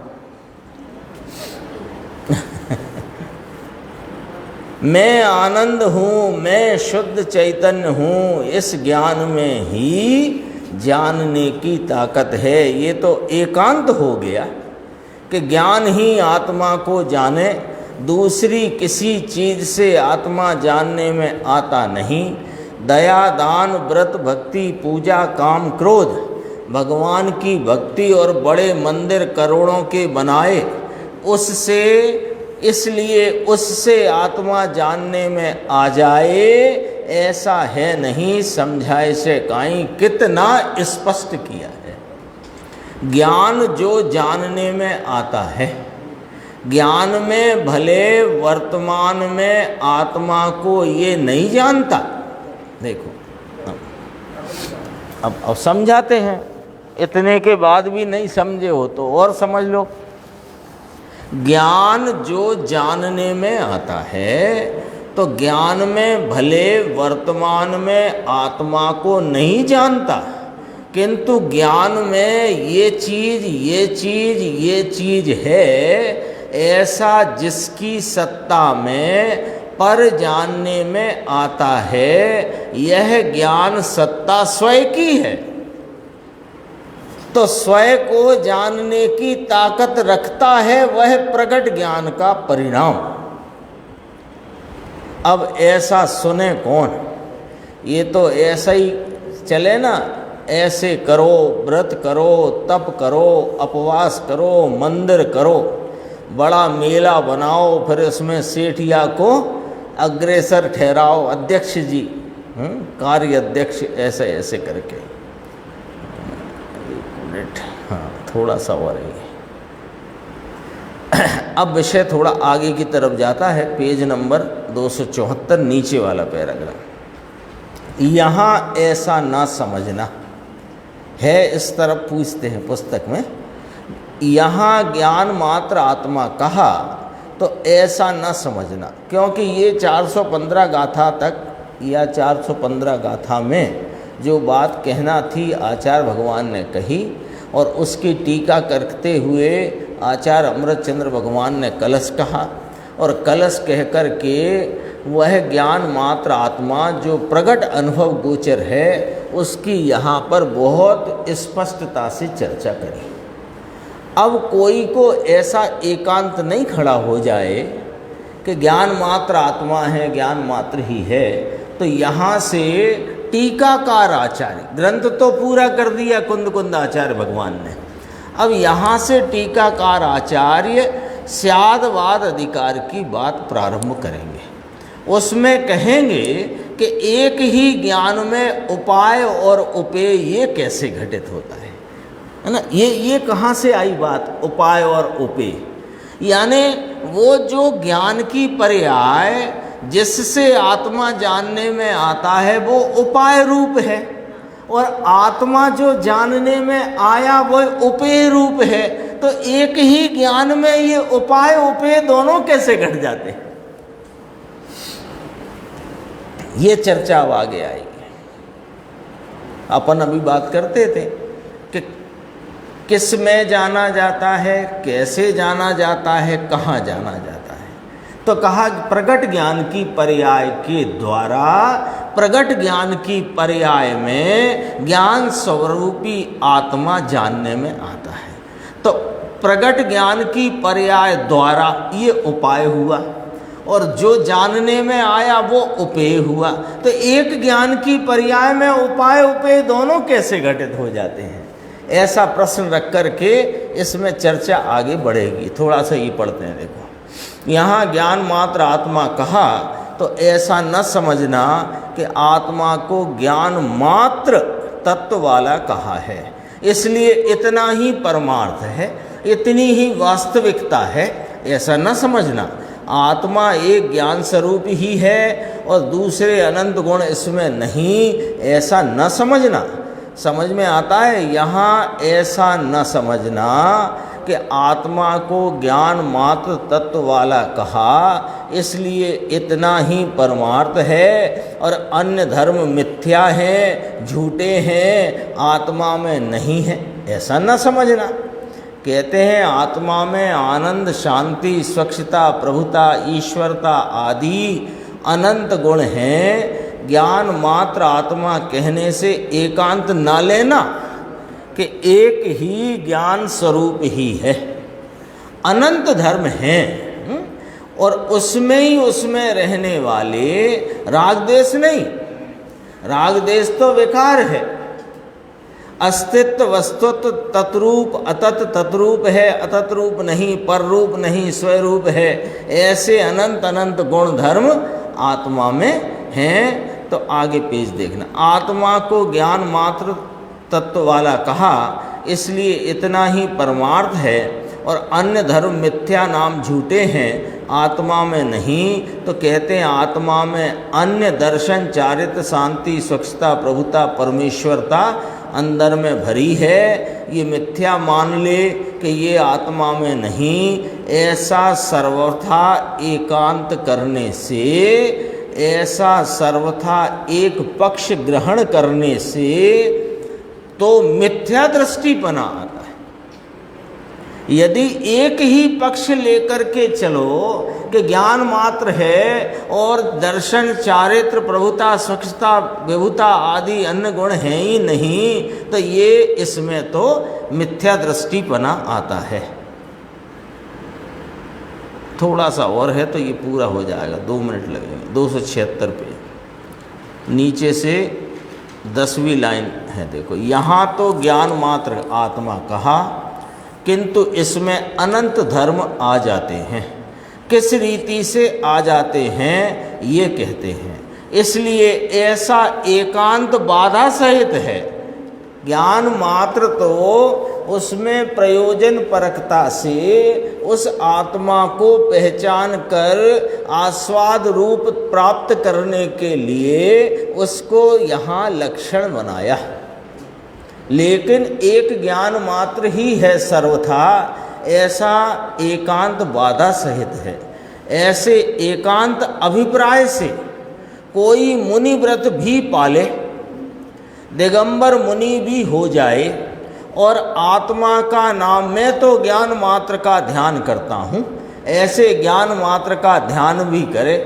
मैं आनंद हूँ, मैं शुद्ध चैतन्य हूँ। इस ज्ञान में ही जानने की ताकत है। ये तो एकांत हो गया कि ज्ञान ही आत्मा को जाने, दूसरी किसी चीज से आत्मा जानने में आता नहीं। दया दान व्रत भक्ति पूजा काम क्रोध, भगवान की भक्ति और बड़े मंदिर करोड़ों के बनाए, उससे इसलिए उससे आत्मा जानने में आ जाए, ऐसा है नहीं। समझाए से काई कितना स्पष्ट किया है। ज्ञान जो जानने में आता है, ज्ञान में भले वर्तमान में आत्मा को ये नहीं जानता। देखो अब समझाते हैं, इतने के बाद भी नहीं समझे हो तो और समझ लो। ज्ञान जो जानने में आता है, तो ज्ञान में भले वर्तमान में आत्मा को नहीं जानता, किंतु ज्ञान में ये चीज ये चीज ये चीज है, ऐसा जिसकी सत्ता में पर जानने में आता है। यह ज्ञान सत्ता स्वयं की है, तो स्वयं को जानने की ताकत रखता है वह प्रकट ज्ञान का परिणाम। अब ऐसा सुने कौन? ये तो ऐसा ही चले ना, ऐसे करो, व्रत करो, तप करो, उपवास करो, मंदिर करो, बड़ा मेला बनाओ, फिर उसमें सेठिया को अग्रेसर ठहराओ, अध्यक्ष जी, कार्य अध्यक्ष, ऐसे ऐसे करके। हाँ, थोड़ा सा और है। अब विषय थोड़ा आगे की तरफ जाता है, पेज नंबर 274, नीचे वाला पैराग्राफ। यहाँ ऐसा ना समझना है, इस तरफ पूछते हैं पुस्तक में। यहाँ ज्ञान मात्र आत्मा कहा, तो ऐसा न समझना, क्योंकि ये 415 गाथा तक या 415 गाथा में जो बात कहना थी आचार्य भगवान ने कही, और उसकी टीका करते हुए आचार्य अमृतचंद्र भगवान ने कलश कहा, और कलश कह कर के वह ज्ञान मात्र आत्मा जो प्रगट अनुभव गोचर है उसकी यहाँ पर बहुत स्पष्टता से चर्चा करी। अब कोई को ऐसा एकांत नहीं खड़ा हो जाए कि ज्ञान मात्र आत्मा है, ज्ञान मात्र ही है, तो यहाँ से टीकाकार आचार्य, ग्रंथ तो पूरा कर दिया कुंद कुंद आचार्य भगवान ने, अब यहाँ से टीकाकार आचार्य स्यादवाद अधिकार की बात प्रारंभ करेंगे। उसमें कहेंगे कि एक ही ज्ञान में उपाय और उपेय ये कैसे घटित होता है ना। ये कहाँ से आई बात, उपाय और उपेय, यानी वो जो ज्ञान की पर्याय जिससे आत्मा जानने में आता है वो उपाय रूप है, और आत्मा जो जानने में आया वो उपेय रूप है। तो एक ही ज्ञान में ये उपाय उपेय दोनों कैसे घट जाते हैं, ये चर्चा अब आगे आएगी। अपन अभी बात करते थे कि किस में जाना जाता है, कैसे जाना जाता है, कहाँ जाना जाता है। तो कहा प्रगट ज्ञान की पर्याय के द्वारा, प्रगट ज्ञान की पर्याय में ज्ञान स्वरूपी आत्मा जानने में आता है। तो प्रगट ज्ञान की पर्याय द्वारा ये उपाय हुआ, और जो जानने में आया वो उपेय हुआ। तो एक ज्ञान की पर्याय में उपाय उपेय दोनों कैसे घटित हो जाते हैं, ऐसा प्रश्न रख कर के इसमें चर्चा आगे बढ़ेगी। थोड़ा सा ये पढ़ते हैं, देखो यहाँ ज्ञान मात्र आत्मा कहा, तो ऐसा न समझना कि आत्मा को ज्ञान मात्र तत्व वाला कहा है, इसलिए इतना ही परमार्थ है, इतनी ही वास्तविकता है, ऐसा न समझना। आत्मा एक ज्ञान स्वरूप ही है और दूसरे अनंत गुण इसमें नहीं, ऐसा न समझना। समझ में आता है यहाँ, ऐसा न समझना कि आत्मा को ज्ञान मात्र तत्व वाला कहा इसलिए इतना ही परमार्थ है और अन्य धर्म मिथ्या हैं, झूठे हैं, आत्मा में नहीं है, ऐसा न समझना। कहते हैं आत्मा में आनंद, शांति, स्वच्छता, प्रभुता, ईश्वरता आदि अनंत गुण हैं। ज्ञान मात्र आत्मा कहने से एकांत ना लेना कि एक ही ज्ञान स्वरूप ही है, अनंत धर्म हैं और उसमें रहने वाले राग देश नहीं। राग देश तो विकार है, अस्तित्व वस्तुत्व तत्रूप अतत तत्रूप है, अतत रूप नहीं, पर रूप नहीं, स्वरूप है। ऐसे अनंत अनंत गुण धर्म आत्मा में हैं। तो आगे पेज देखना, आत्मा को ज्ञान मात्र तत्व वाला कहा इसलिए इतना ही परमार्थ है और अन्य धर्म मिथ्या नाम झूठे हैं, आत्मा में नहीं। तो कहते हैं आत्मा में अन्य दर्शन, चारित्र, शांति, स्वच्छता, प्रभुता, परमेश्वरता अंदर में भरी है। ये मिथ्या मान ले कि ये आत्मा में नहीं, ऐसा सर्वथा एकांत करने से, ऐसा सर्वथा एक पक्ष ग्रहण करने से तो मिथ्या दृष्टिपना आता है। यदि एक ही पक्ष लेकर के चलो कि ज्ञान मात्र है और दर्शन, चारित्र, प्रभुता, स्वच्छता, विभुता आदि अन्य गुण हैं ही नहीं, तो ये इसमें तो मिथ्या दृष्टिपना आता है। थोड़ा सा और है तो ये पूरा हो जाएगा, 2 मिनट लगेंगे। 276 पे नीचे से 10वीं लाइन है, देखो यहाँ तो ज्ञान मात्र आत्मा कहा किंतु इसमें अनंत धर्म आ जाते हैं। किस रीति से आ जाते हैं ये कहते हैं, इसलिए ऐसा एकांत बाधा सहित है। ज्ञान मात्र तो उसमें प्रयोजन परकता से उस आत्मा को पहचान कर आस्वाद रूप प्राप्त करने के लिए उसको यहाँ लक्षण बनाया। लेकिन एक ज्ञान मात्र ही है सर्वथा, ऐसा एकांत बाधा सहित है। ऐसे एकांत अभिप्राय से कोई मुनि व्रत भी पाले, दिगंबर मुनि भी हो जाए और आत्मा का नाम, मैं तो ज्ञान मात्र का ध्यान करता हूँ, ऐसे ज्ञान मात्र का ध्यान भी करे,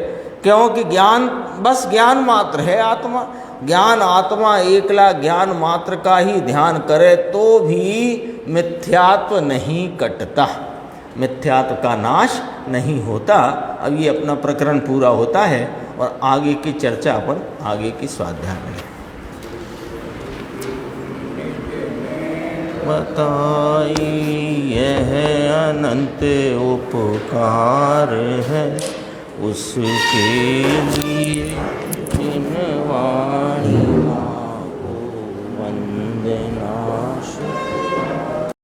क्योंकि ज्ञान बस ज्ञान मात्र है आत्मा। ज्ञान आत्मा एकला ज्ञान मात्र का ही ध्यान करे तो भी मिथ्यात्व नहीं कटता, मिथ्यात्व का नाश नहीं होता। अब ये अपना प्रकरण पूरा होता है और आगे की चर्चा अपन आगे की स्वाध्याय में बताई। यह अनंत उपकार है उसके लिए इन वाणियों को वंदना।